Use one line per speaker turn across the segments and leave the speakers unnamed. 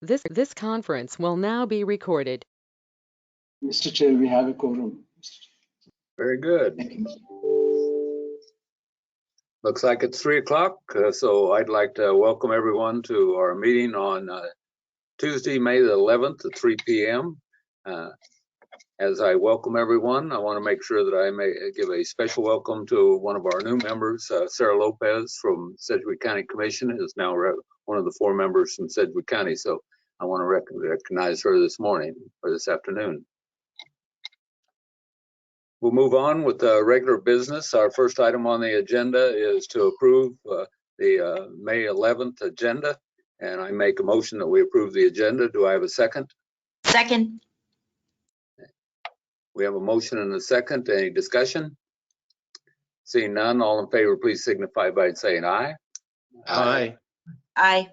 This conference will now be recorded.
Mr. Chair, we have a quorum.
Very good.
Thank you.
Looks like it's 3 o'clock, so I'd like to welcome everyone to our meeting on Tuesday, May the 11th at 3 p.m. As I welcome everyone, I want to make sure that I may give a special welcome to one of our new members, Sarah Lopez from Sedgwick County Commission, is now one of the 4 members from Sedgwick County. So I want to recognize her this morning or this afternoon. We'll move on with the regular business. Our first item on the agenda is to approve the May 11th agenda, and I make a motion that we approve the agenda. Do I have a second?
Second.
We have a motion and a second. Any discussion? Seeing none, all in favor, please signify by saying aye.
Aye.
Aye.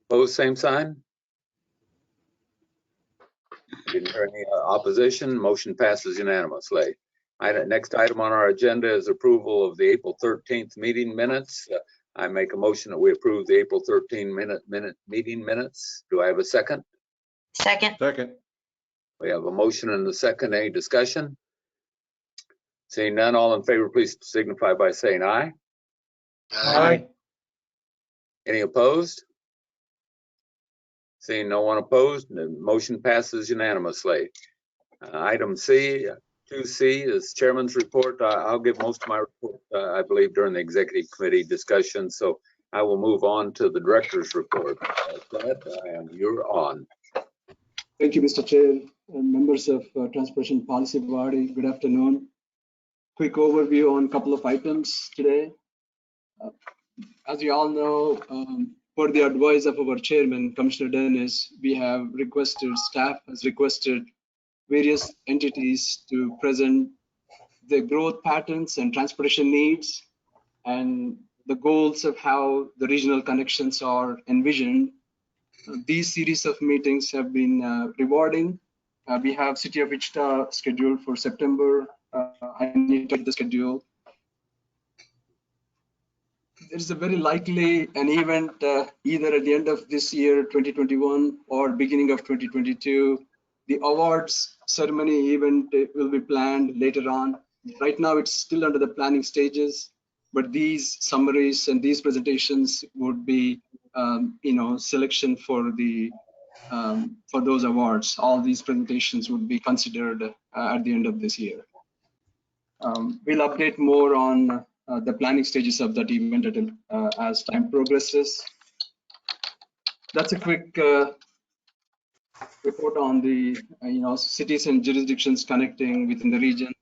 Opposed, same sign. Didn't hear any opposition. Motion passes unanimously. Next item on our agenda is approval of the April 13th meeting minutes. I make a motion that we approve the April 13th meeting minutes. Do I have a second?
Second.
Second.
We have a motion and a second. Any discussion? Seeing none, all in favor, please signify by saying aye.
Aye.
Any opposed? Seeing no one opposed, the motion passes unanimously. Item C, 2C is chairman's report. I'll give most of my report, I believe, during the executive committee discussion. So I will move on to the director's report. You're on.
Thank you, Mr. Chair and members of Transportation Policy Body. Good afternoon. Quick overview on a couple of items today. As you all know, for the advice of our chairman, Commissioner Dennis, we have requested, staff has requested various entities to present the growth patterns and transportation needs and the goals of how the regional connections are envisioned. These series of meetings have been rewarding. We have City of Wichita scheduled for September. I need to check the schedule. There's a very likely an event either at the end of this year, 2021, or beginning of 2022. The awards ceremony event will be planned later on. Right now, it's still under the planning stages, but these summaries and these presentations would be, selection for the for those awards. All these presentations would be considered at the end of this year. We'll update more on the planning stages of that event as time progresses. That's a quick report on the cities and jurisdictions connecting within the region.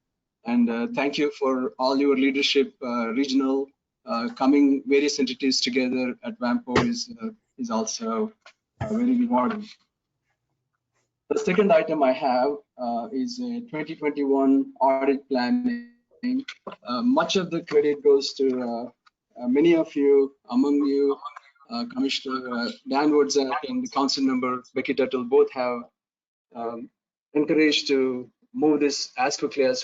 And thank you for all your leadership, regional, coming various entities together at WAMPO is also very rewarding. The second item I have is a 2021 audit planning. Much of the credit goes to many of you, among you, Commissioner Dan Woodzak and the council member Becky Tuttle both have encouraged to move this as quickly as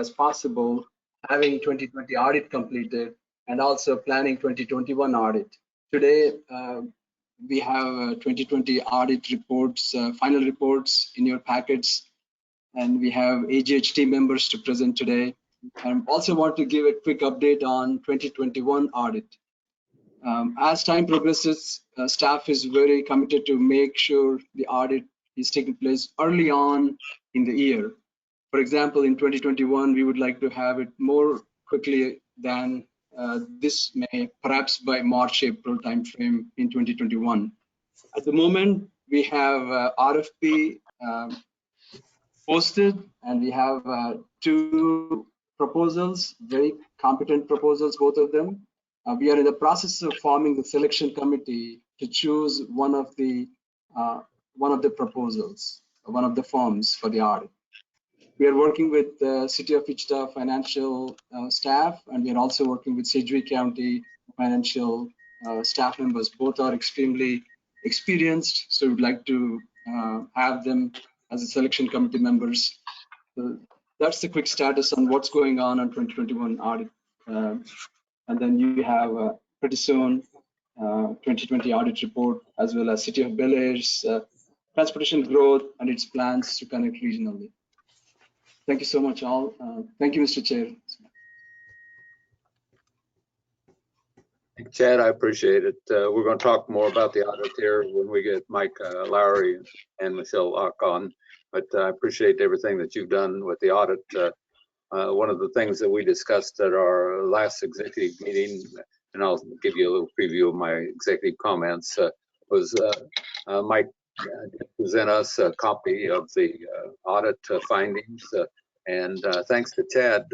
possible, having 2020 audit completed and also planning 2021 audit. Today, we have 2020 audit reports, final reports in your packets, and we have AGHT members to present today. I also want to give a quick update on 2021 audit. As time progresses, staff is very committed to make sure the audit is taking place early on in the year. For example, in 2021, we would like to have it more quickly than this May, perhaps by March, April timeframe in 2021. At the moment, we have RFP posted, and we have 2 proposals, very competent proposals, both of them. We are in the process of forming the selection committee to choose one of the proposals, one of the firms for the audit. We are working with the City of Wichita financial staff, and we are also working with Sedgwick County financial staff members. Both are extremely experienced, so we'd like to have them as a selection committee members. So that's the quick status on what's going on 2021 audit. And then you have pretty soon 2020 audit report as well as City of Bel Aire's transportation growth and its plans to connect regionally. Thank you so much, all. Thank you, Mr. Chair.
Chad, I appreciate it. We're going to talk more about the audit here when we get Mike Lowry and Michelle Locke on, but I appreciate everything that you've done with the audit. One of the things that we discussed at our last executive meeting, and I'll give you a little preview of my executive comments, was Mike present us a copy of the audit findings, and thanks to Chad,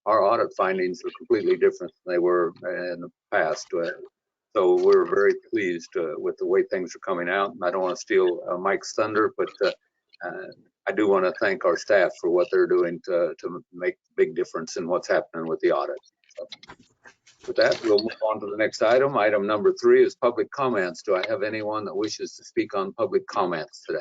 our audit findings are completely different than they were in the past. So we're very pleased with the way things are coming out. I don't want to steal Mike's thunder, but I do want to thank our staff for what they're doing to make a big difference in what's happening with the audit. So with that, we'll move on to the next item. Item number 3 is public comments. Do I have anyone that wishes to speak on public comments today?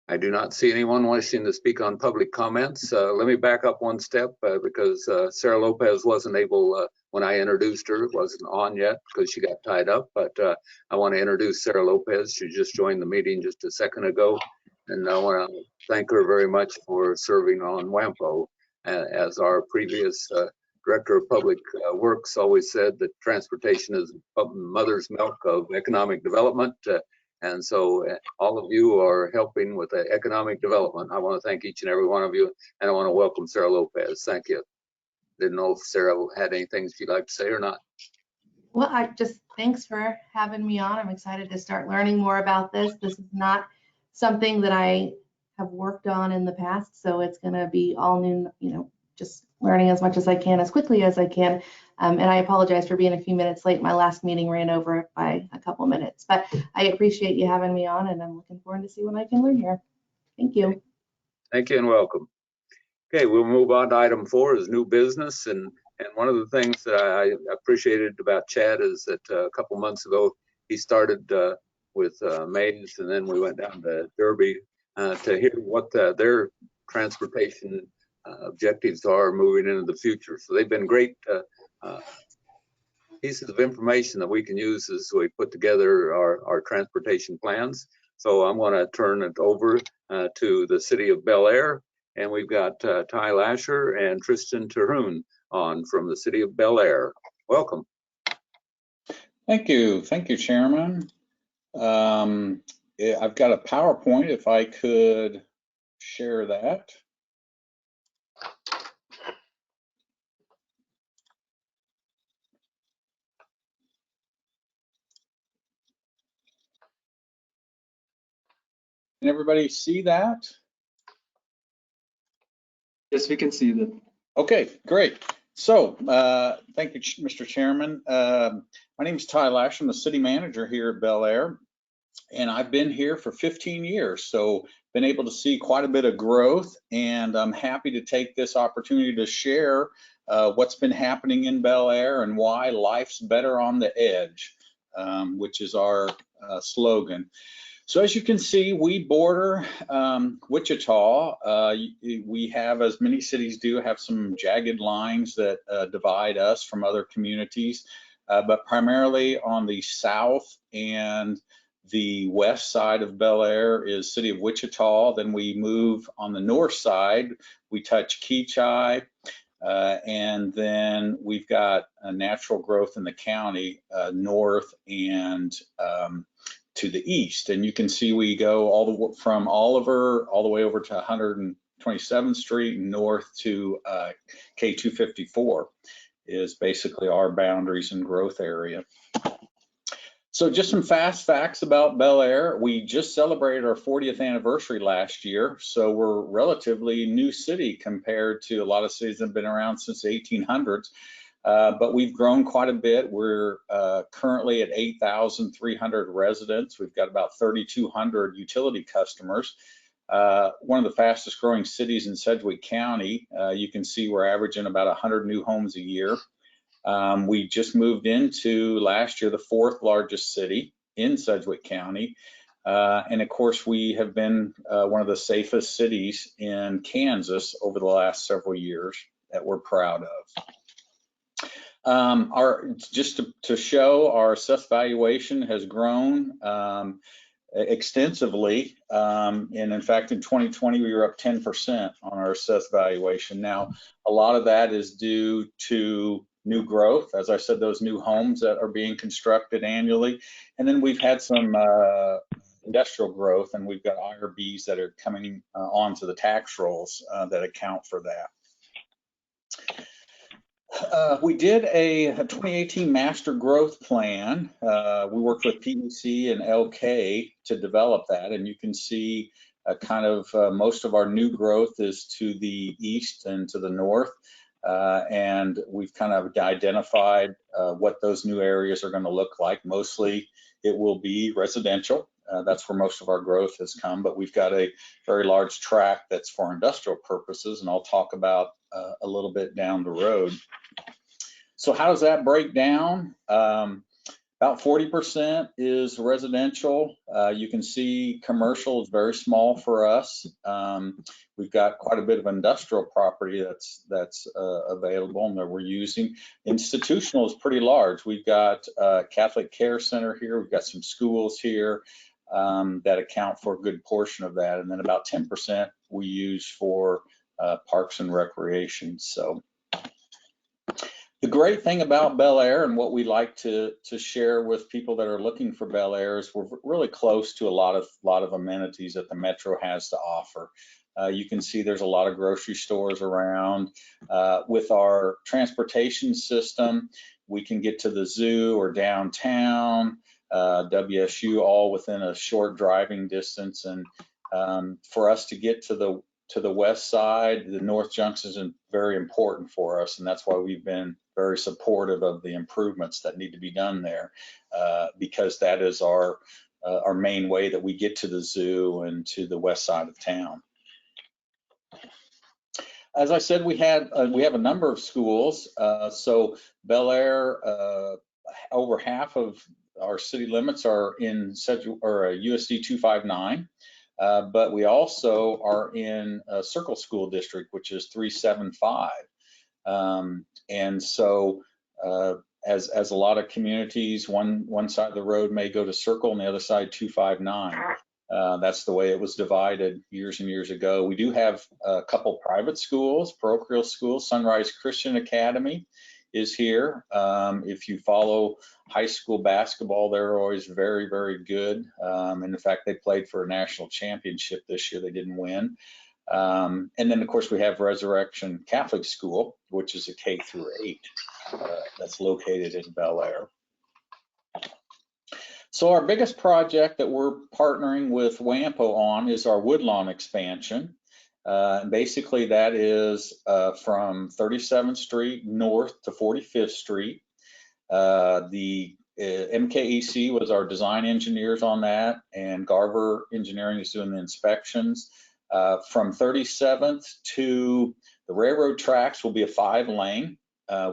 I do not see anyone wishing to speak on public comments. Let me back up one step because Sarah Lopez wasn't able, when I introduced her, wasn't on yet because she got tied up, but I want to introduce Sarah Lopez. She just joined the meeting just a second ago, and I want to thank her very much for serving on WAMPO. As our previous Director of Public Works always said, that transportation is mother's milk of economic development. And so all of you are helping with the economic development. I want to thank each and every one of you, and I want to welcome Sarah Lopez. Thank you. Didn't know if Sarah had anything she'd like to say or not.
Well, thanks for having me on. I'm excited to start learning more about this. This is not something that I have worked on in the past, so it's going to be all new, just learning as much as I can, as quickly as I can. And I apologize for being a few minutes late. My last meeting ran over by a couple minutes, but I appreciate you having me on, and I'm looking forward to see what I can learn here. Thank you.
Thank you and welcome. Okay, we'll move on to item 4 is new business. And one of the things that I appreciated about Chad is that a couple months ago, he started with Mays, and then we went down to Derby to hear what their transportation objectives are moving into the future. So they've been great pieces of information that we can use as we put together our transportation plans. So I'm going to turn it over to the City of Bel Aire, and we've got Ty Lasher and Tristan Terhune on from the City of Bel Aire. Welcome.
Thank you, Chairman. I've got a PowerPoint if I could share that. Can everybody see that?
Yes, we can see that.
Okay, great. So thank you, Mr. Chairman. My name is Ty Lash. I'm the city manager here at Bel Aire, and I've been here for 15 years. So been able to see quite a bit of growth, and I'm happy to take this opportunity to share what's been happening in Bel Aire and why life's better on the edge, which is our slogan. So as you can see, we border Wichita. We have, as many cities do, have some jagged lines that divide us from other communities, but primarily on the south and the west side of Bel Aire is City of Wichita. Then we move on the north side, we touch Keachai, and then we've got a natural growth in the county north and to the east. And you can see we go from Oliver all the way over to 127th Street and north to K254 is basically our boundaries and growth area. So just some fast facts about Bel Aire. We just celebrated our 40th anniversary last year, so we're a relatively new city compared to a lot of cities that have been around since the 1800s. But we've grown quite a bit. We're currently at 8,300 residents. We've got about 3,200 utility customers. One of the fastest growing cities in Sedgwick County. You can see we're averaging about 100 new homes a year. We just moved into last year the 4th largest city in Sedgwick County. And of course, we have been one of the safest cities in Kansas over the last several years that we're proud of. Just to show, our assessed valuation has grown extensively. And in fact, in 2020, we were up 10% on our assessed valuation. Now, a lot of that is due to new growth. As I said, those new homes that are being constructed annually. And then we've had some industrial growth, and we've got IRBs that are coming onto the tax rolls that account for that. We did a 2018 master growth plan. We worked with PEC and LK to develop that, and you can see kind of most of our new growth is to the east and to the north, and we've kind of identified what those new areas are going to look like. Mostly it will be residential. That's where most of our growth has come, but we've got a very large tract that's for industrial purposes, and I'll talk about a little bit down the road. So how does that break down? About 40% is residential. You can see commercial is very small for us. We've got quite a bit of industrial property that's available and that we're using. Institutional is pretty large. We've got a Catholic Care Center here. We've got some schools here that account for a good portion of that. And then about 10% we use for parks and recreation. So the great thing about Bel Aire and what we like to share with people that are looking for Bel Aire is we're really close to a lot of amenities that the Metro has to offer. You can see there's a lot of grocery stores around. With our transportation system, we can get to the zoo or downtown, WSU, all within a short driving distance. And for us to get to the west side, the North Junction is very important for us, and that's why we've been very supportive of the improvements that need to be done there, because that is our main way that we get to the zoo and to the west side of town. As I said, we have a number of schools. So Bel Aire, over half of our city limits are in USD 259. But we also are in a Circle School District, which is 375. And so as a lot of communities, one side of the road may go to Circle and the other side 259. That's the way it was divided years and years ago. We do have a couple private schools, parochial schools. Sunrise Christian Academy is here. If you follow high school basketball, they're always very, very good. And in fact, they played for a national championship this year. They didn't win. And then, of course, we have Resurrection Catholic School, which is a K through 8 that's located in Bel Aire. So our biggest project that we're partnering with WAMPO on is our Woodlawn expansion. Basically, that is from 37th Street north to 45th Street. The MKEC was our design engineers on that, and Garver Engineering is doing the inspections. From 37th to the railroad tracks will be a 5-lane.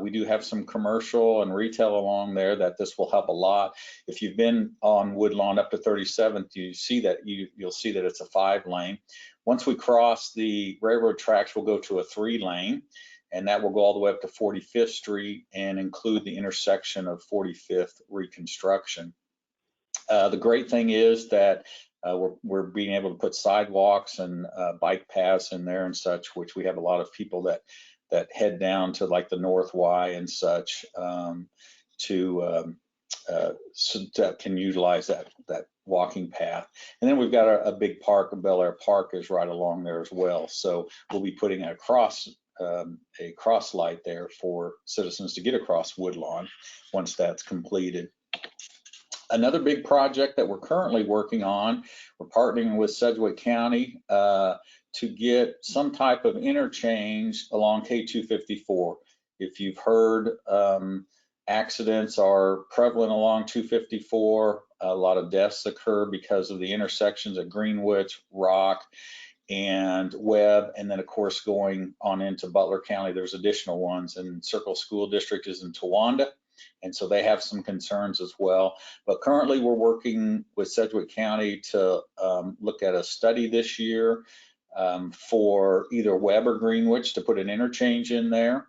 We do have some commercial and retail along there that this will help a lot. If you've been on Woodlawn up to 37th, you see that you'll see that it's a 5-lane. Once we cross the railroad tracks, we'll go to a 3-lane, and that will go all the way up to 45th Street and include the intersection of 45th reconstruction. The great thing is that we're being able to put sidewalks and bike paths in there and such, which we have a lot of people that head down to like the North Y and such so that can utilize that walking path. And then we've got a big park, Bel Aire Park is right along there as well. So we'll be putting a cross light there for citizens to get across Woodlawn once that's completed. Another big project that we're currently working on, we're partnering with Sedgwick County to get some type of interchange along K254. If you've heard, accidents are prevalent along 254. A lot of deaths occur because of the intersections at Greenwich, Rock, and Webb, and then of course going on into Butler County, there's additional ones, and Circle School District is in Towanda. And so they have some concerns as well. But currently we're working with Sedgwick County to look at a study this year for either Webb or Greenwich to put an interchange in there.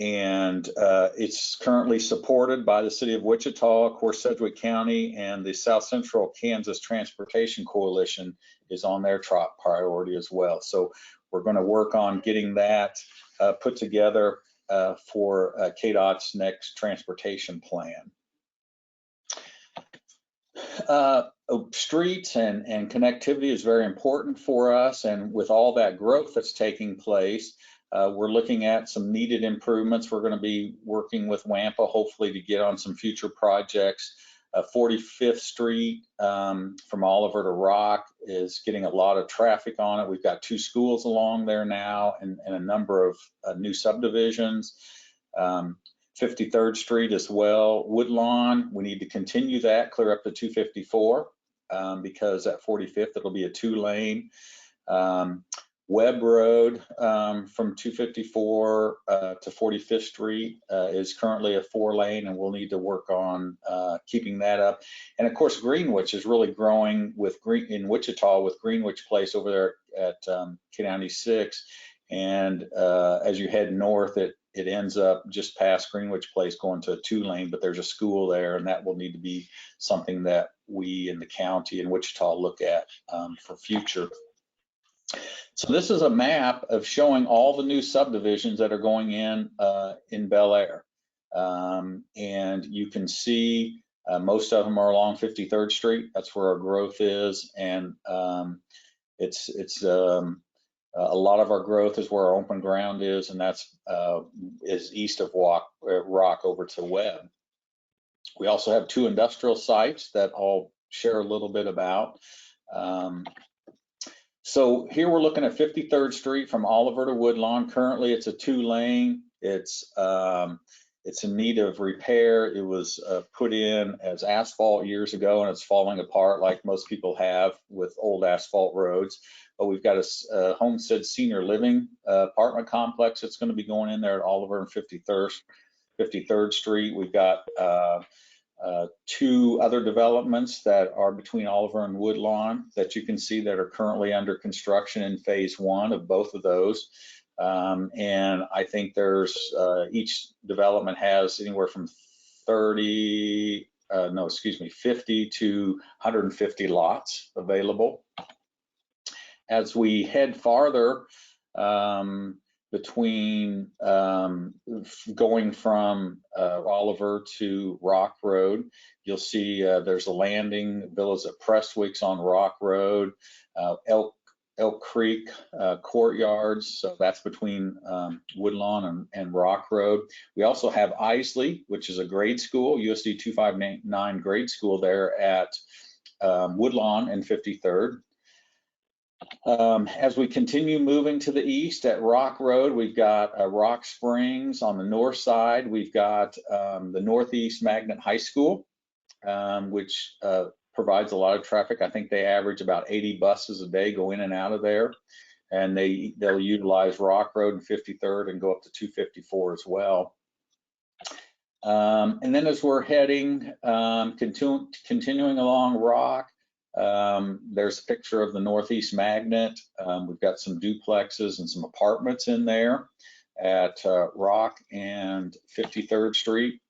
It's currently supported by the City of Wichita, of course, Sedgwick County, and the South Central Kansas Transportation Coalition is on their top priority as well. So we're going to work on getting that put together for KDOT's next transportation plan. Streets and connectivity is very important for us, and with all that growth that's taking place, we're looking at some needed improvements. We're going to be working with WAMPO, hopefully, to get on some future projects. 45th Street from Oliver to Rock is getting a lot of traffic on it. We've got 2 schools along there now and a number of new subdivisions. 53rd Street as well. Woodlawn, we need to continue that, clear up to 254 because at 45th, it'll be a 2-lane. Webb Road from 254 to 45th Street is currently a 4-lane, and we'll need to work on keeping that up. And of course, Greenwich is really growing in Wichita with Greenwich Place over there at K96. And as you head north, it ends up just past Greenwich Place going to a 2-lane, but there's a school there, and that will need to be something that we in the county in Wichita look at for future. So this is a map of showing all the new subdivisions that are going in Bel Aire. And you can see most of them are along 53rd Street. That's where our growth is. And it's a lot of our growth is where our open ground is, and that's is east of Rock over to Webb. We also have 2 industrial sites that I'll share a little bit about. So here we're looking at 53rd Street from Oliver to Woodlawn. Currently, it's a 2-lane. It's in need of repair. It was put in as asphalt years ago, and it's falling apart like most people have with old asphalt roads. But we've got a Homestead Senior Living apartment complex that's going to be going in there at Oliver and 53rd Street. We've got 2 other developments that are between Oliver and Woodlawn that you can see that are currently under construction in phase 1 of both of those. And I think there's each development has anywhere from 50 to 150 lots available. As we head farther between going from Oliver to Rock Road, you'll see there's a landing, villas at Prestwick's on Rock Road, Elk Creek Courtyards, so that's between Woodlawn and Rock Road. We also have Isley, which is a grade school, USD 259 grade school there at Woodlawn and 53rd. As we continue moving to the east at Rock Road, we've got Rock Springs. On the north side, we've got the Northeast Magnet High School, which provides a lot of traffic. I think they average about 80 buses a day go in and out of there, and they'll utilize Rock Road and 53rd and go up to 254 as well. And then as we're heading, continuing along Rock, there's a picture of the Northeast Magnet. We've got some duplexes and some apartments in there at Rock and 53rd Street.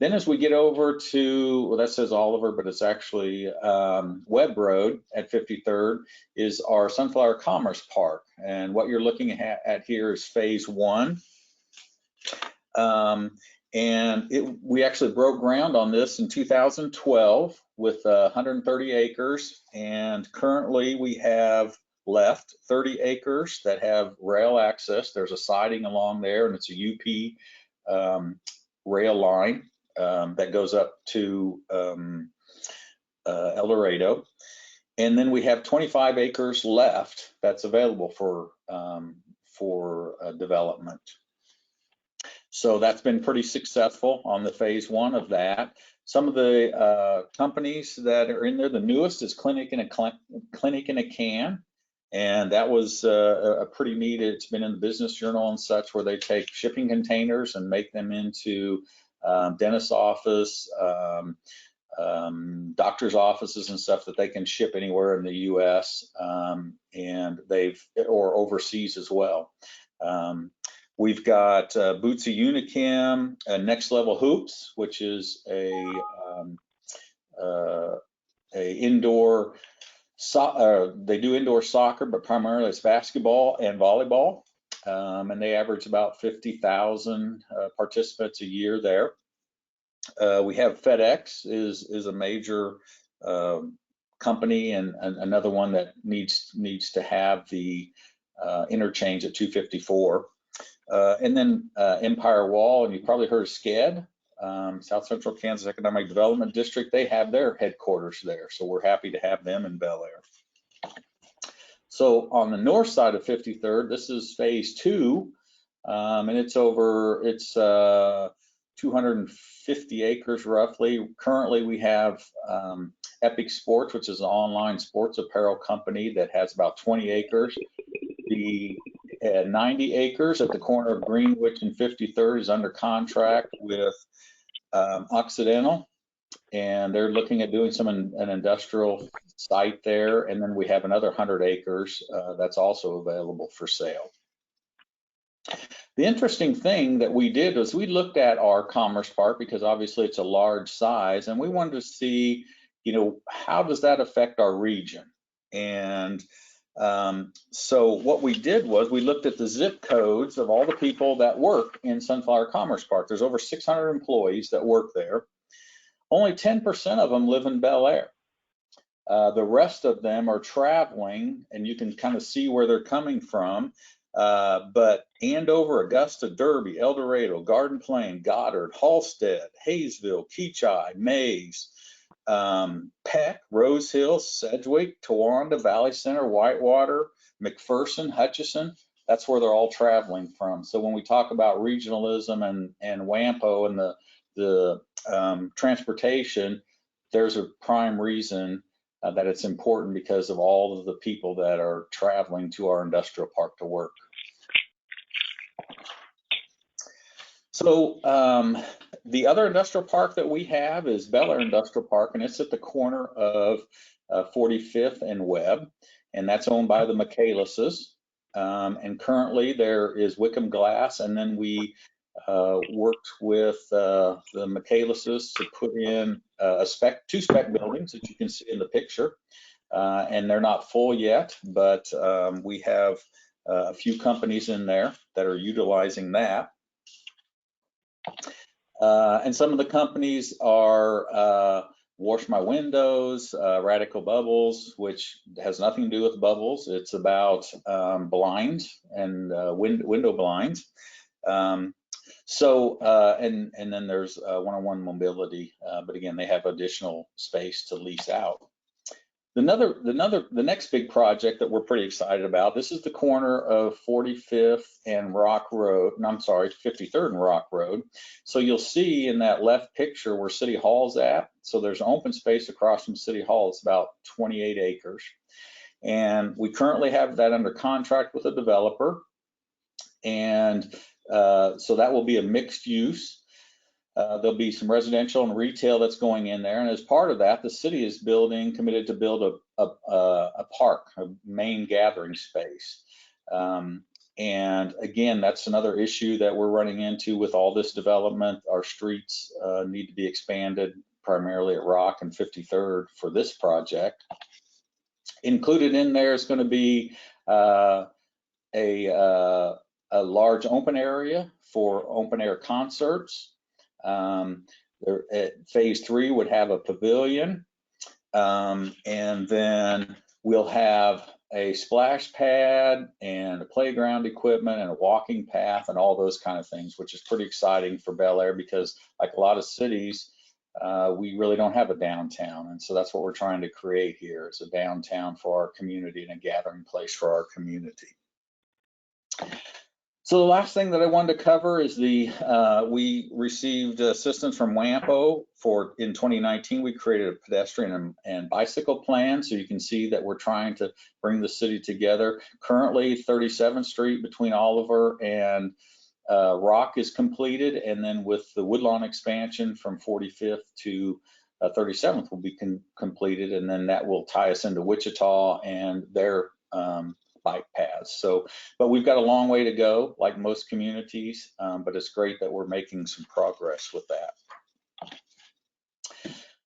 Then as we get over to, well, that says Oliver, but it's actually Webb Road at 53rd is our Sunflower Commerce Park. And what you're looking at here is phase 1. We actually broke ground on this in 2012 with 130 acres. And currently we have left 30 acres that have rail access. There's a siding along there, and it's a UP rail line that goes up to El Dorado. And then we have 25 acres left that's available for development. So that's been pretty successful on the phase 1 of that. Some of the companies that are in there, the newest is Clinic in a Can, And that was a pretty neat, it's been in the Business Journal and such, where they take shipping containers and make them into dentist's office, doctor's offices and stuff that they can ship anywhere in the US, and or overseas as well. We've got Bootsy Unichem, Next Level Hoops, which is a indoor, they do indoor soccer, but primarily it's basketball and volleyball. And they average about 50,000 participants a year there. We have FedEx is a major company, and another one that needs to have the interchange at 254. And then Empire Wall, and you've probably heard of SCED, South Central Kansas Economic Development District. They have their headquarters there, so we're happy to have them in Bel Aire. So on the north side of 53rd, this is phase 2, and it's 250 acres roughly. Currently, we have Epic Sports, which is an online sports apparel company that has about 20 acres. The 90 acres at the corner of Greenwich and 53rd is under contract with Occidental, and they're looking at doing an industrial site there. And then we have another 100 acres that's also available for sale. The interesting thing that we did was we looked at our Commerce Park, because obviously it's a large size, and we wanted to see, how does that affect our region? And so what we did was we looked at the zip codes of all the people that work in Sunflower Commerce Park. There's over 600 employees that work there. Only 10% of them live in Bel Aire. The rest of them are traveling, and you can kind of see where they're coming from. But Andover, Augusta, Derby, El Dorado, Garden Plain, Goddard, Halstead, Hayesville, Keachai, Mays, Peck, Rose Hill, Sedgwick, Towanda, Valley Center, Whitewater, McPherson, Hutchinson. That's where they're all traveling from. So when we talk about regionalism and WAMPO and the transportation, there's a prime reason that it's important, because of all of the people that are traveling to our industrial park to work. So the other industrial park that we have is Bel Aire Industrial Park, and it's at the corner of 45th and Webb, and that's owned by the Michaelises. And currently there is Wickham Glass, and then we worked with the Michaelises to put in two spec buildings that you can see in the picture, and they're not full yet, but we have a few companies in there that are utilizing that. And some of the companies are Wash My Windows, Radical Bubbles, which has nothing to do with bubbles. It's about blinds and window blinds. So and then there's one-on-one mobility, but again, they have additional space to lease out. The next big project that we're pretty excited about, this is the corner of 45th and Rock Road, no, I'm sorry, 53rd and Rock Road. So you'll see in that left picture where City Hall's at. So there's open space across from City Hall. It's about 28 acres. And we currently have that under contract with a developer. And so that will be a mixed use. There'll be some residential and retail that's going in there, and as part of that, the city is committed to build a park, a main gathering space. And again, that's another issue that we're running into with all this development. Our streets need to be expanded, primarily at Rock and 53rd for this project. Included in there is going to be a large open area for open air concerts. Phase 3 would have a pavilion, and then we'll have a splash pad and a playground equipment and a walking path and all those kind of things, which is pretty exciting for Bel Aire, because like a lot of cities, we really don't have a downtown. And so that's what we're trying to create here, is a downtown for our community and a gathering place for our community. So the last thing that I wanted to cover is we received assistance from WAMPO in 2019. We created a pedestrian and bicycle plan. So you can see that we're trying to bring the city together. Currently 37th Street between Oliver and Rock is completed. And then with the Woodlawn expansion from 45th to 37th will be completed. And then that will tie us into Wichita and their bike paths. So, but we've got a long way to go, like most communities, but it's great that we're making some progress with that.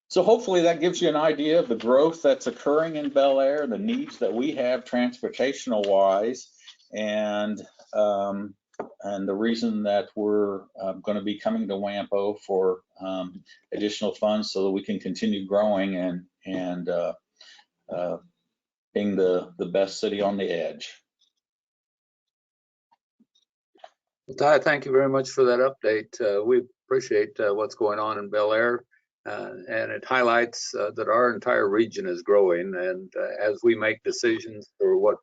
So hopefully that gives you an idea of the growth that's occurring in Bel Aire, the needs that we have transportational wise, and the reason that we're going to be coming to WAMPO for additional funds so that we can continue growing and being the best city on the edge.
Well, Ty, thank you very much for that update. We appreciate what's going on in Bel Aire, and it highlights that our entire region is growing. And as we make decisions for what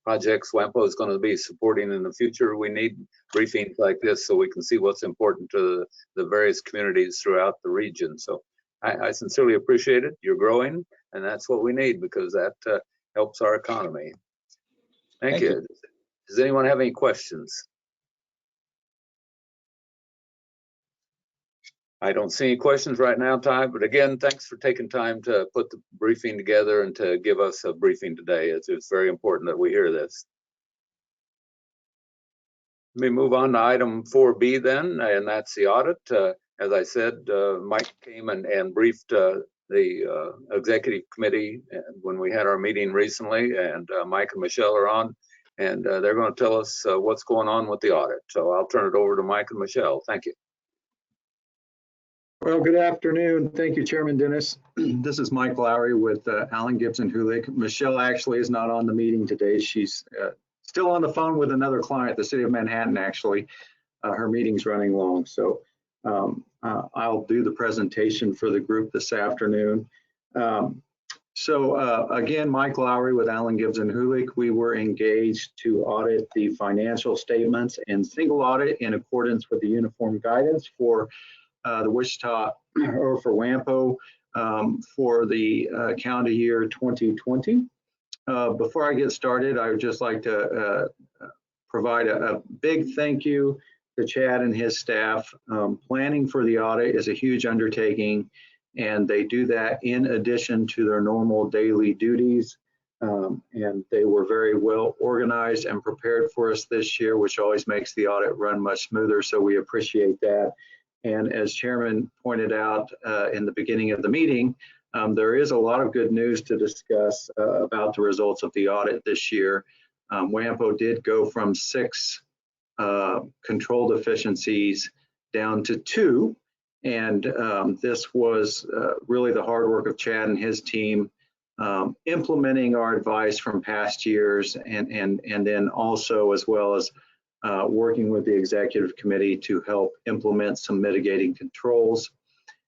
projects WAMPO is going to be supporting in the future, we need briefings like this so we can see what's important to the various communities throughout the region. So I sincerely appreciate it. You're growing, and that's what we need because that helps our economy. Thank you. Does anyone have any questions? I don't see any questions right now, Ty, but again, thanks for taking time to put the briefing together and to give us a briefing today. It's very important that we hear this. Let me move on to item 4B then, and that's the audit. As I said, Mike came and briefed the executive committee when we had our meeting recently, and Mike and Michelle are on, and they're going to tell us what's going on with the audit. So I'll turn it over to Mike and Michelle. Thank you.
Well, good afternoon. Thank you, Chairman Dennis. This is Mike Lowry with Allen Gibson Hulick. Michelle actually is not on the meeting today. She's still on the phone with another client, the city of Manhattan, actually. Her meeting's running long, so I'll do the presentation for the group this afternoon. Again, Mike Lowry with Allen Gibson Hulick. We were engaged to audit the financial statements and single audit in accordance with the uniform guidance for the Wichita, or for WAMPO, for the calendar year 2020. Before I get started, I would just like to provide a big thank you to Chad and his staff. Planning for the audit is a huge undertaking, and they do that in addition to their normal daily duties. And they were very well organized and prepared for us this year, which always makes the audit run much smoother, so we appreciate that. And as Chairman pointed out in the beginning of the meeting, there is a lot of good news to discuss about the results of the audit this year. WAMPO did go from 6 control deficiencies down to 2. And this was really the hard work of Chad and his team implementing our advice from past years, and then also as well as working with the executive committee to help implement some mitigating controls.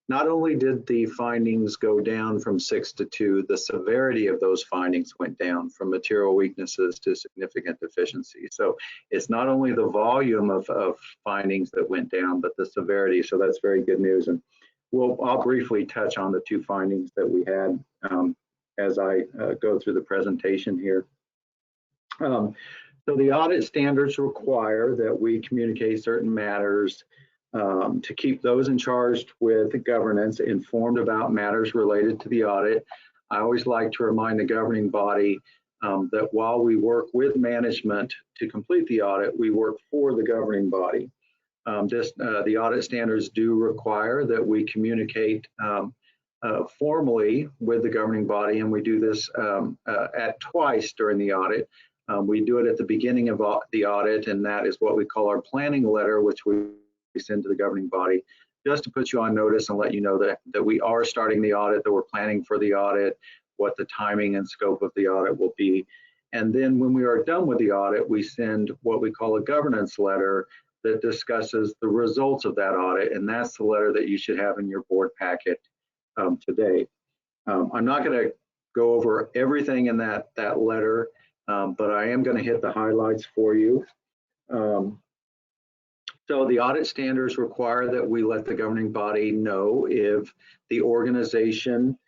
Not only did the findings go down from 6 to 2, the severity of those findings went down from material weaknesses to significant deficiencies. So it's not only the volume of findings that went down, but the severity. So that's very good news. And I'll briefly touch on the 2 findings that we had as I go through the presentation here. So the audit standards require that we communicate certain matters to keep those in charge with governance informed about matters related to the audit. I always like to remind the governing body that while we work with management to complete the audit, we work for the governing body. The audit standards do require that we communicate formally with the governing body, and we do this at twice during the audit. We do it at the beginning of the audit, and that is what we call our planning letter, which we send to the governing body, just to put you on notice and let you know that we are starting the audit, that we're planning for the audit, what the timing and scope of the audit will be. And then when we are done with the audit, we send what we call a governance letter that discusses the results of that audit, and that's the letter that you should have in your board packet today. I'm not going to go over everything in that letter, but I am going to hit the highlights for you. So the audit standards require that we let the governing body know if the organization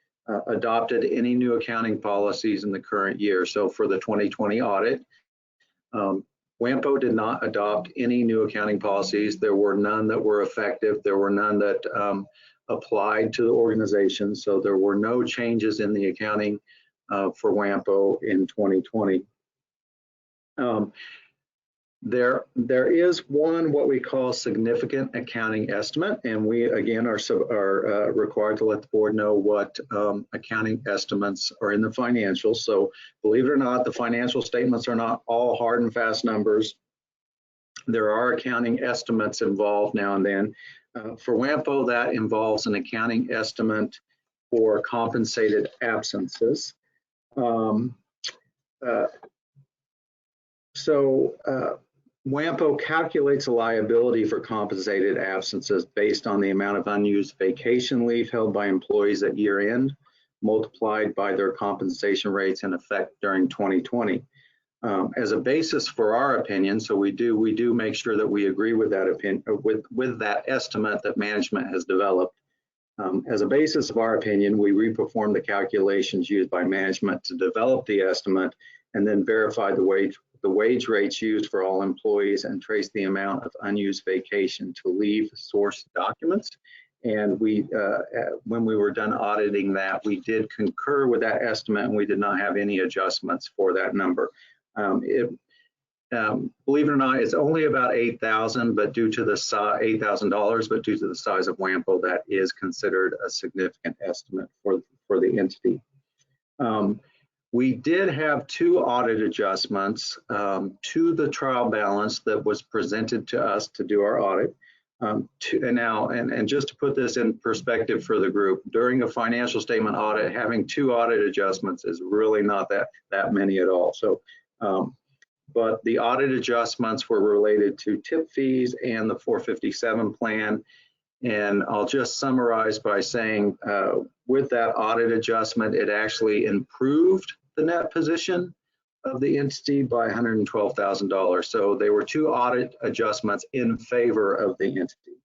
adopted any new accounting policies in the current year. So for the 2020 audit, WAMPO did not adopt any new accounting policies. There were none that were effective. There were none that applied to the organization. So there were no changes in the accounting for WAMPO in 2020. There is one what we call significant accounting estimate, and we again are required to let the board know what accounting estimates are in the financials. So believe it or not, the financial statements are not all hard and fast numbers. There are accounting estimates involved now and then. For WAMPO, that involves an accounting estimate for compensated absences. WAMPO calculates a liability for compensated absences based on the amount of unused vacation leave held by employees at year end, multiplied by their compensation rates in effect during 2020. As a basis for our opinion, so we do make sure that we agree with that opinion, with that estimate that management has developed. As a basis of our opinion, we reperform the calculations used by management to develop the estimate and then verify the wage rates used for all employees and trace the amount of unused vacation to leave source documents. And we, when we were done auditing that, we did concur with that estimate and we did not have any adjustments for that number. Believe it or not, it's only about $8,000, but due to the $8,000, but due to the size of WAMPO, that is considered a significant estimate for the entity. We did have two audit adjustments to the trial balance that was presented to us to do our audit. And just to put this in perspective for the group, during a financial statement audit, having two audit adjustments is really not that many at all. So, but the audit adjustments were related to tip fees and the 457 plan. And I'll just summarize by saying with that audit adjustment, it actually improved the net position of the entity by $112,000. So they were two audit adjustments in favor of the entity.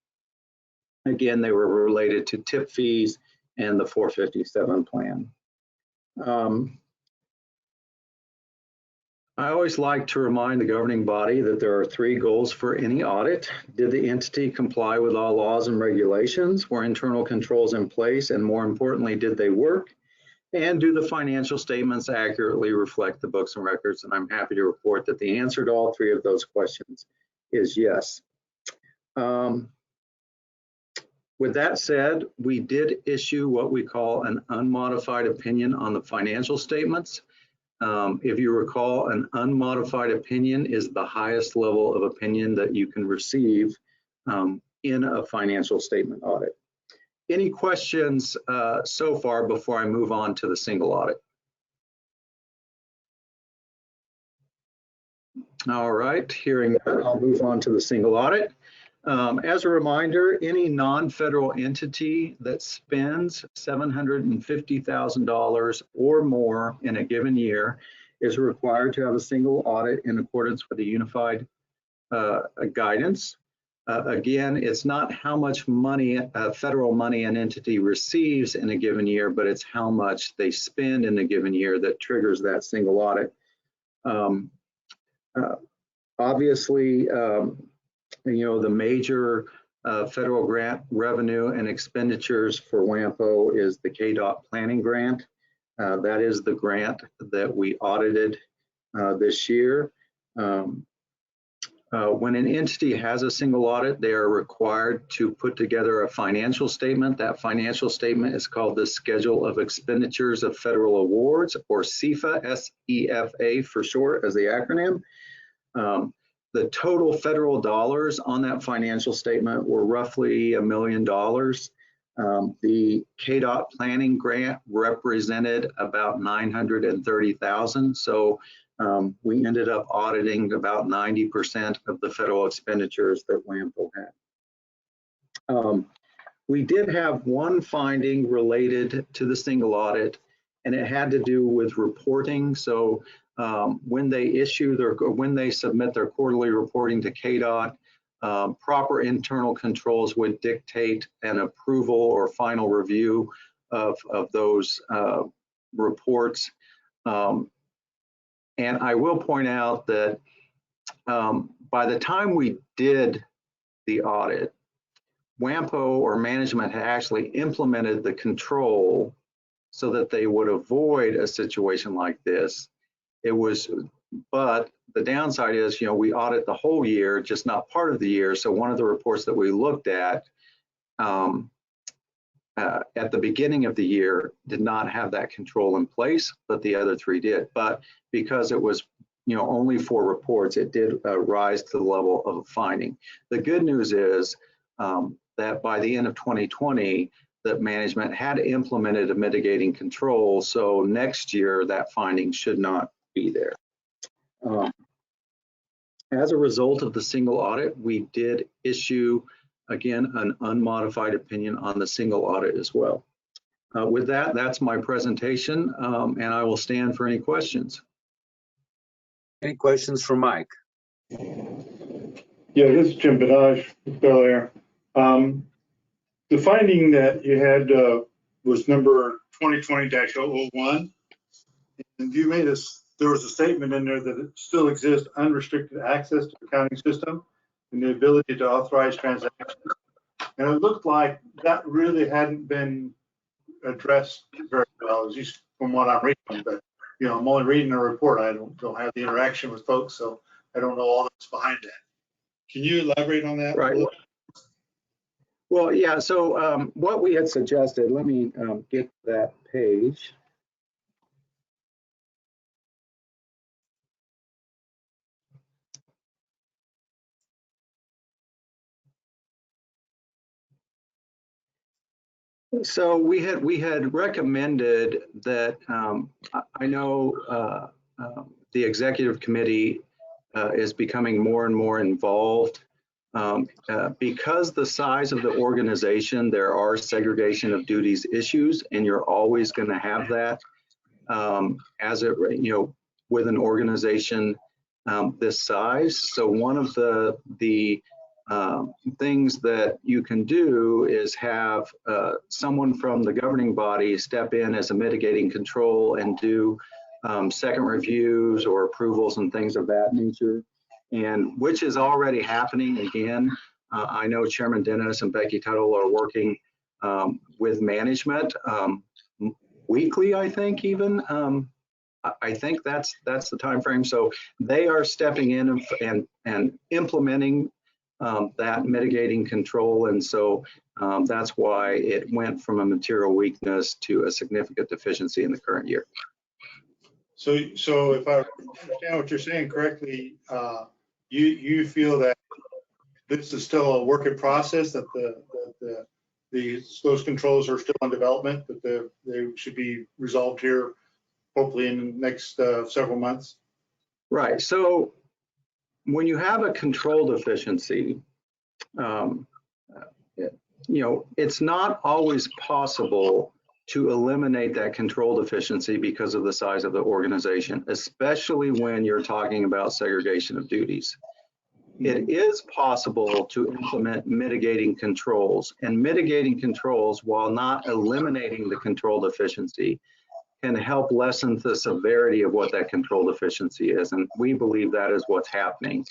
Again, they were related to tip fees and the 457 plan. I always like to remind the governing body that there are three goals for any audit. Did the entity comply with all laws and regulations? Were internal controls in place? And more importantly, did they work? And do the financial statements accurately reflect the books and records? And I'm happy to report that the answer to all three of those questions is yes. With that said, we did issue what we call an unmodified opinion on the financial statements. If you recall, an unmodified opinion is the highest level of opinion that you can receive in a financial statement audit. Any questions so far before I move on to the single audit? All right, hearing that, I'll move on to the single audit. As a reminder, any non-federal entity that spends $750,000 or more in a given year is required to have a single audit in accordance with the unified guidance. Again, it's not how much money, federal money, an entity receives in a given year, but it's how much they spend in a given year that triggers that single audit. Obviously, you know, the major federal grant revenue and expenditures for WAMPO is the KDOT planning grant. That is the grant that we audited this year. When an entity has a single audit, they are required to put together a financial statement. That financial statement is called the Schedule of Expenditures of Federal Awards, or SEFA, S-E-F-A for short, as the acronym. The total federal dollars on that financial statement were roughly $1 million. The KDOT planning grant represented about $930,000. So we ended up auditing about 90% of the federal expenditures that WAMPO had. We did have one finding related to the single audit, and it had to do with reporting. So when they submit their quarterly reporting to KDOT, proper internal controls would dictate an approval or final review of those reports. And I will point out that by the time we did the audit, WAMPO or management had actually implemented the control so that they would avoid a situation like this. But the downside is, we audit the whole year, just not part of the year. So one of the reports that we looked at the beginning of the year did not have that control in place, but the other three did. But because it was, only 4 reports, it did rise to the level of a finding. The good news is that by the end of 2020, that management had implemented a mitigating control. So next year, that finding should not be there. As a result of the single audit, we did issue, again, an unmodified opinion on the single audit as well. With that, that's my presentation, and I will stand for any questions.
Any questions for Mike?
Yeah, this is Jim Benage with Bel Air. The finding that you had was number 2020-001, and you made there was a statement in there that it still exists unrestricted access to the accounting system and the ability to authorize transactions. And it looked like that really hadn't been addressed very well, at least from what I'm reading. But I'm only reading a report. I don't have the interaction with folks, so I don't know all that's behind that. Can you elaborate on that?
Right. Well, yeah. So what we had suggested, let me get that page. So we had recommended that I know the executive committee is becoming more and more involved because the size of the organization. There are segregation of duties issues, and you're always going to have that as it with an organization this size. So one of the things that you can do is have someone from the governing body step in as a mitigating control and do second reviews or approvals and things of that nature, and which is already happening. Again, I know Chairman Dennis and Becky Tuttle are working with management weekly, I think even. I think that's the time frame. So they are stepping in and implementing that mitigating control, and so that's why it went from a material weakness to a significant deficiency in the current year.
So if I understand what you're saying correctly, you feel that this is still a work in process, that those controls are still in development, that they should be resolved here hopefully in the next several months?
Right. So when you have a control deficiency, it's not always possible to eliminate that control deficiency because of the size of the organization, especially when you're talking about segregation of duties. It is possible to implement mitigating controls, and mitigating controls, while not eliminating the control deficiency, can help lessen the severity of what that control deficiency is. And we believe that is what's happening.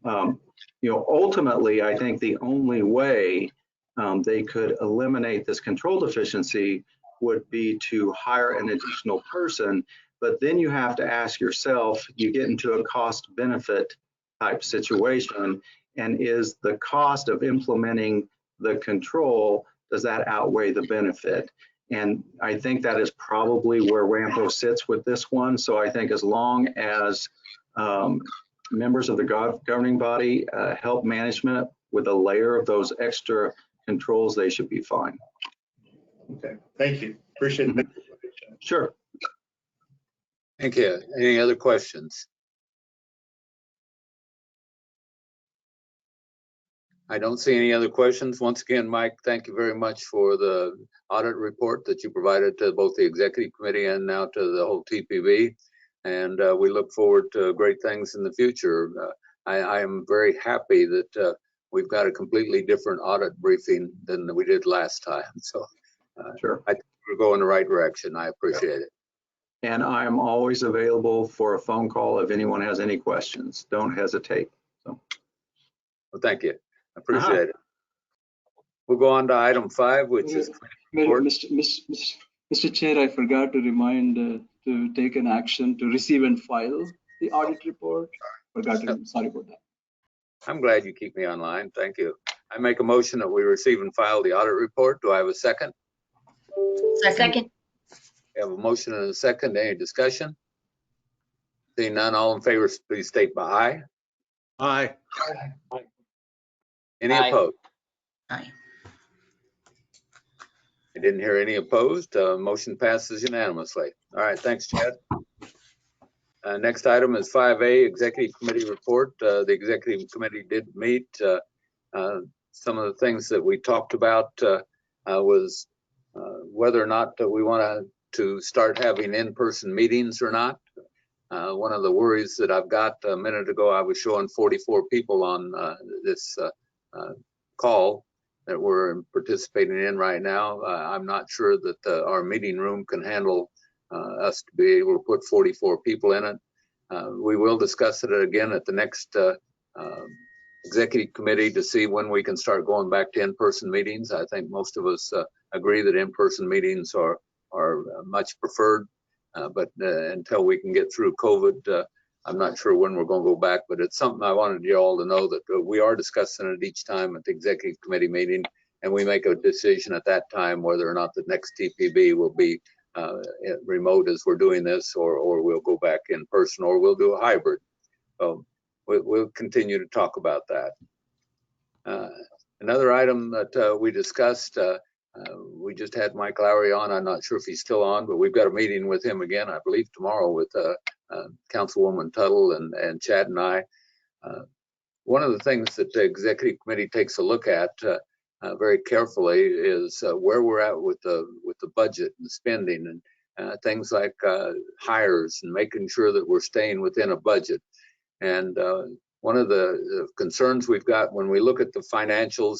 Ultimately, I think the only way they could eliminate this control deficiency would be to hire an additional person. But then you have to ask yourself, you get into a cost benefit type situation, and is the cost of implementing the control, does that outweigh the benefit? And I think that is probably where WAMPO sits with this one. So I think as long as members of the governing body help management with a layer of those extra controls, they should be fine.
Okay, thank you. Appreciate it.
Sure.
Thank you. Any other questions? I don't see any other questions. Once again, Mike, thank you very much for the audit report that you provided to both the executive committee and now to the whole TPB. and we look forward to great things in the future. I am very happy that we've got a completely different audit briefing than we did last time. So
Sure.
I think we're going the right direction. I appreciate it.
And I'm always available for a phone call if anyone has any questions. Don't hesitate. So.
Well, thank you. I appreciate it. We'll go on to item 5, which is
Mr. Chair, I forgot to remind to take an action to receive and file the audit report. Sorry about that.
I'm glad you keep me online. Thank you. I make a motion that we receive and file the audit report. Do I have a second?
Second.
We have a motion and a second. Any discussion? Seeing none, all in favor, please state by aye.
Aye.
Any
Aye.
opposed?
Aye.
I didn't hear any opposed. Motion passes unanimously. All right, thanks, Chad. Next item is 5A, Executive Committee Report. The Executive Committee did meet. Some of the things that we talked about was whether or not we want to start having in-person meetings or not. One of the worries that I've got, a minute ago, I was showing 44 people on this call that we're participating in right now. I'm not sure that our meeting room can handle us to be able to put 44 people in it. We will discuss it again at the next executive committee to see when we can start going back to in-person meetings. I think most of us agree that in-person meetings are much preferred, but until we can get through COVID, I'm not sure when we're going to go back, but it's something I wanted you all to know that we are discussing it each time at the executive committee meeting, and we make a decision at that time whether or not the next TPB will be remote as we're doing this, or we'll go back in person, or we'll do a hybrid. So we'll continue to talk about that. Another item that we discussed, we just had Mike Lowry on. I'm not sure if he's still on, but we've got a meeting with him again, I believe tomorrow, with Councilwoman Tuttle and Chad and I. One of the things that the executive committee takes a look at very carefully is where we're at with the budget and spending, and things like hires, and making sure that we're staying within a budget. And one of the concerns we've got when we look at the financials,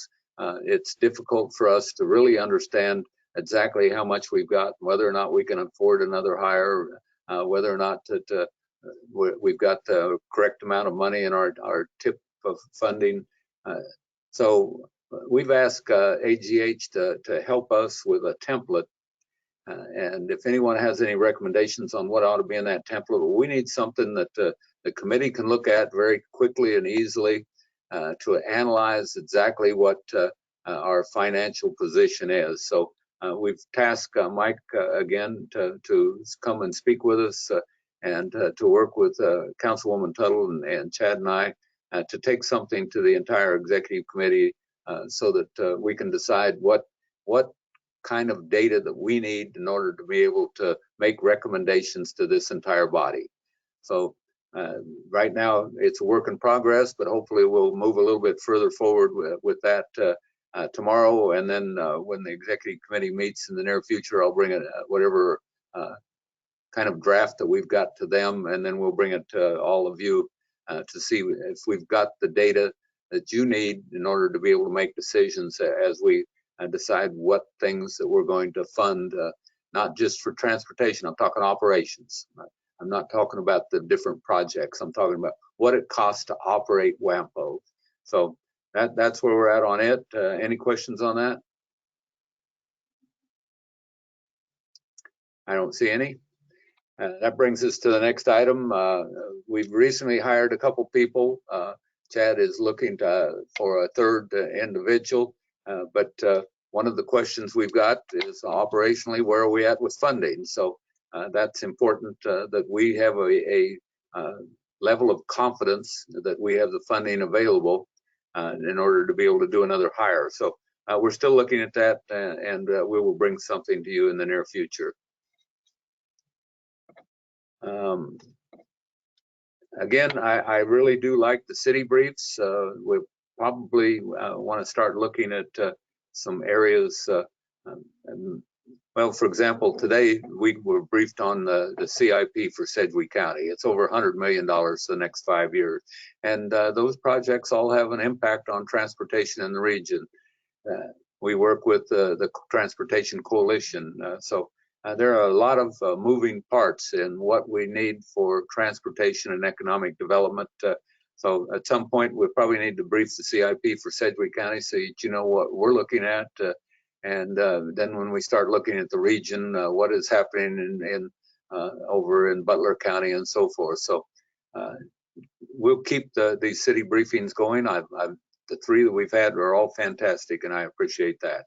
it's difficult for us to really understand exactly how much we've got, whether or not we can afford another hire, whether or not that we've got the correct amount of money in our tip of funding. So we've asked AGH to help us with a template. And if anyone has any recommendations on what ought to be in that template, we need something that the committee can look at very quickly and easily to analyze exactly what our financial position is. So we've tasked Mike again to come and speak with us and to work with Councilwoman Tuttle and Chad and I to take something to the entire executive committee so that we can decide what kind of data that we need in order to be able to make recommendations to this entire body. So right now it's a work in progress, but hopefully we'll move a little bit further forward with that tomorrow. And then when the executive committee meets in the near future, I'll bring it whatever kind of draft that we've got to them, and then we'll bring it to all of you to see if we've got the data that you need in order to be able to make decisions as we decide what things that we're going to fund, not just for transportation. I'm talking operations. I'm not talking about the different projects. I'm talking about what it costs to operate WAMPO. So that's where we're at on it. Any questions on that? I don't see any. That brings us to the next item. We've recently hired a couple people. Chad is looking for a third individual, but one of the questions we've got is operationally, where are we at with funding? So that's important that we have a level of confidence that we have the funding available in order to be able to do another hire. So we're still looking at that, and we will bring something to you in the near future. Again, I really do like the city briefs. We probably want to start looking at some areas Well, for example, today we were briefed on the CIP for Sedgwick County. It's over $100 million for the next 5 years. And those projects all have an impact on transportation in the region. We work with the Transportation Coalition. So there are a lot of moving parts in what we need for transportation and economic development. So at some point, we probably need to brief the CIP for Sedgwick County so that you know what we're looking at. And then when we start looking at the region, what is happening in over in Butler County and so forth. So we'll keep these city briefings going. The 3 that we've had are all fantastic, and I appreciate that.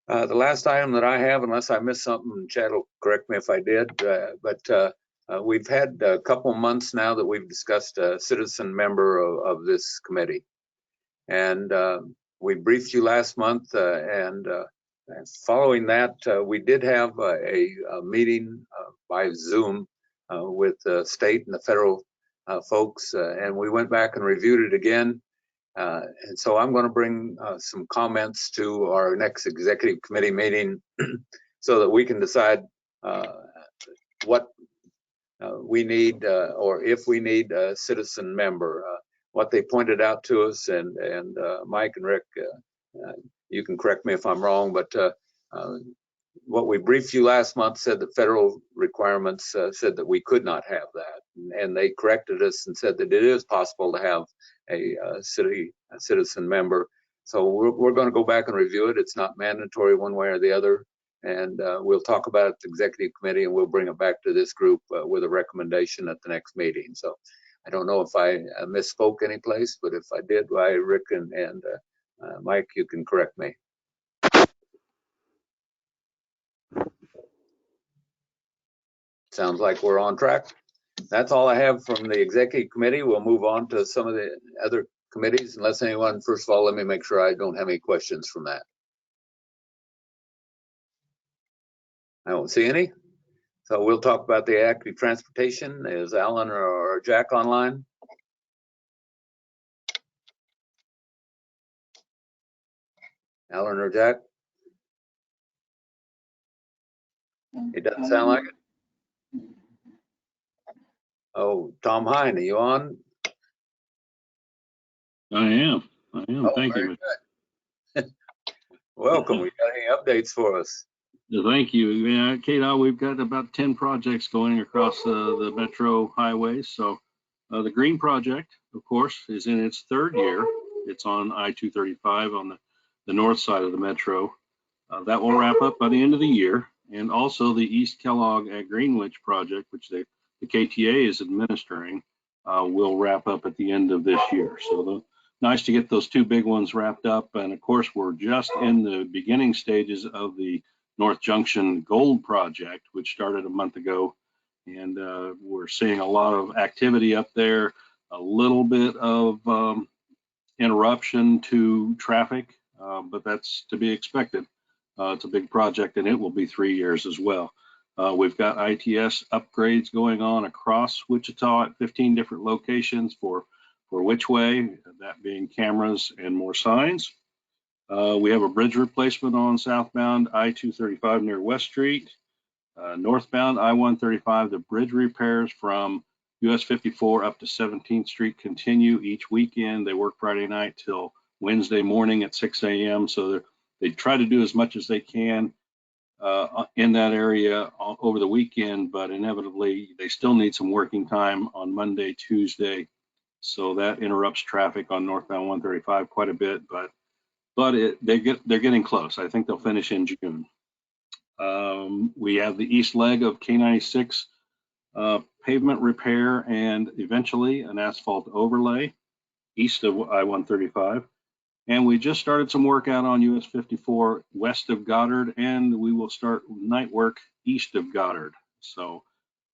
The last item that I have, unless I missed something, Chad will correct me if I did, but we've had a couple months now that we've discussed a citizen member of this committee. And we briefed you last month, and following that, we did have a meeting by Zoom with the state and the federal folks, and we went back and reviewed it again. And so I'm going to bring some comments to our next executive committee meeting so that we can decide what we need or if we need a citizen member. What they pointed out to us, and Mike and Rick, you can correct me if I'm wrong, but what we briefed you last month said the federal requirements said that we could not have that, and they corrected us and said that it is possible to have a citizen member. So we're going to go back and review it. It's not mandatory one way or the other, and we'll talk about it at the executive committee, and we'll bring it back to this group with a recommendation at the next meeting. So I don't know if I misspoke any place, but if I did, why, Rick and Mike, you can correct me. Sounds like we're on track. That's all I have from the executive committee. We'll move on to some of the other committees, unless anyone, first of all, let me make sure I don't have any questions from that. I don't see any. So we'll talk about the active transportation. Is Alan or Jack online? Alan or Jack? It doesn't sound like it. Oh, Tom Hine, are you on?
I am.
Oh,
Thank you.
Good. Welcome. We got any updates for us?
Thank you. Yeah, KDOT, we've got about 10 projects going across the metro highways. So the Green Project, of course, is in its 3rd year. It's on I-235 on the north side of the metro. That will wrap up by the end of the year. And also the East Kellogg at Greenwich project, which the KTA is administering, will wrap up at the end of this year. So nice to get those 2 big ones wrapped up. And of course, we're just in the beginning stages of the North Junction Gold project, which started a month ago. And we're seeing a lot of activity up there, a little bit of interruption to traffic, but that's to be expected. It's a big project, and it will be 3 years as well. We've got ITS upgrades going on across Wichita at 15 different locations for which way, that being cameras and more signs. We have a bridge replacement on southbound I-235 near West Street. Northbound I-135, the bridge repairs from US 54 up to 17th Street continue each weekend. They work Friday night till Wednesday morning at 6 a.m. So they try to do as much as they can in that area over the weekend, but inevitably they still need some working time on Monday, Tuesday. So that interrupts traffic on northbound 135 quite a bit, but they're getting close. I think they'll finish in June. We have the east leg of K96 pavement repair and eventually an asphalt overlay east of I-135. And we just started some work out on US 54 west of Goddard, and we will start night work east of Goddard. So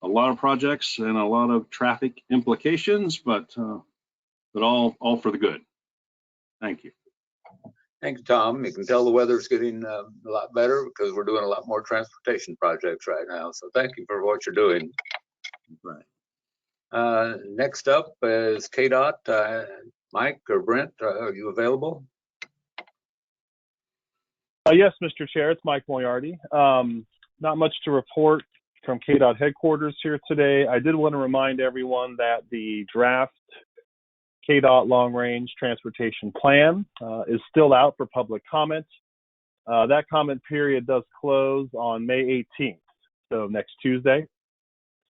a lot of projects and a lot of traffic implications, but all for the good. Thank you.
Thank you, Tom. You can tell the weather's getting a lot better because we're doing a lot more transportation projects right now. So thank you for what you're doing. Right. Next up is KDOT. Mike or Brent, are you available?
Yes, Mr. Chair, it's Mike Moriarty. Not much to report from KDOT headquarters here today. I did want to remind everyone that the draft KDOT Long Range Transportation Plan is still out for public comment. That comment period does close on May 18th, so next Tuesday.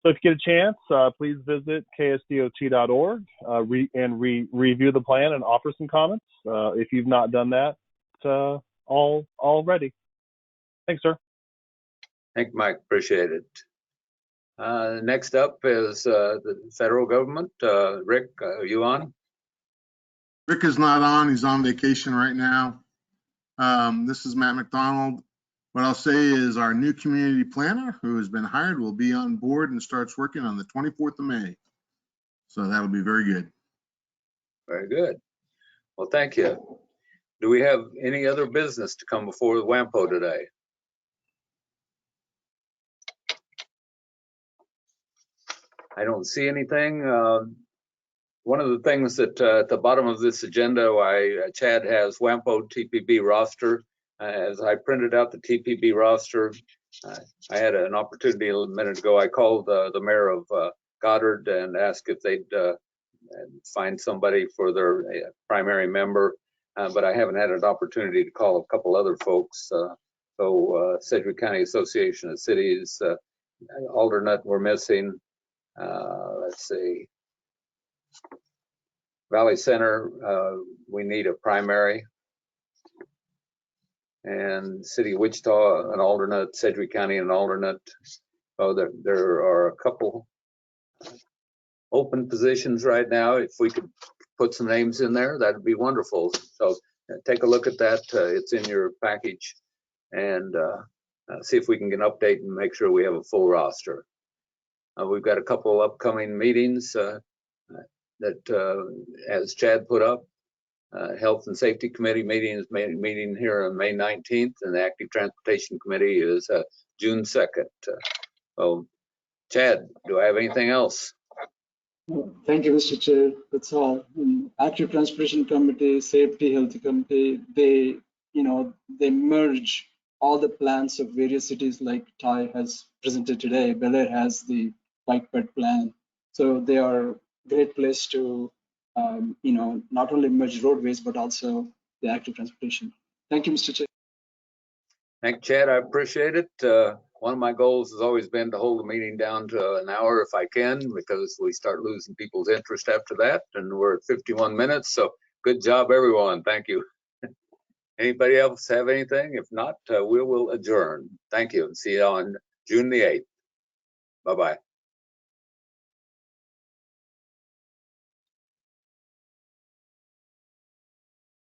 So if you get a chance, please visit ksdot.org and review the plan and offer some comments. If you've not done that already. Thanks, sir.
Thank you, Mike. Appreciate it. Next up is the federal government. Rick, are you on?
Rick is not on. He's on vacation right now. This is Matt McDonald. What I'll say is our new community planner who has been hired will be on board and starts working on the 24th of May. So that'll be very good.
Very good. Well, thank you. Do we have any other business to come before the WAMPO today? I don't see anything. One of the things that at the bottom of this agenda, why Chad has WAMPO TPB roster. As I printed out the TPB roster, I had an opportunity a minute ago. I called the mayor of Goddard and asked if they'd find somebody for their primary member, but I haven't had an opportunity to call a couple other folks. So Sedgwick County Association of Cities, alternate we're missing. Let's see. Valley Center, we need a primary. And City of Wichita, an alternate. Sedgwick County, an alternate. Oh, there are a couple open positions right now. If we could put some names in there, that'd be wonderful. So take a look at that. It's in your package, and see if we can get an update and make sure we have a full roster. We've got a couple upcoming meetings that, as Chad put up, Health and Safety Committee meeting is meeting here on May 19th, and the Active Transportation Committee is June 2nd. So, Chad, do I have anything else?
Thank you, Mr. Chair. That's all. Active Transportation Committee, Safety Health Committee, they merge all the plans of various cities, like Ty has presented today. Bel Air has the bike ped plan. So they are a great place to not only merge roadways, but also the active transportation. Thank you, Mr. Chair.
Thank you, Chad. I appreciate it. One of my goals has always been to hold the meeting down to an hour if I can, because we start losing people's interest after that. And we're at 51 minutes. So good job, everyone. Thank you. Anybody else have anything? If not, we will adjourn. Thank you, and see you on June the 8th. Bye-bye.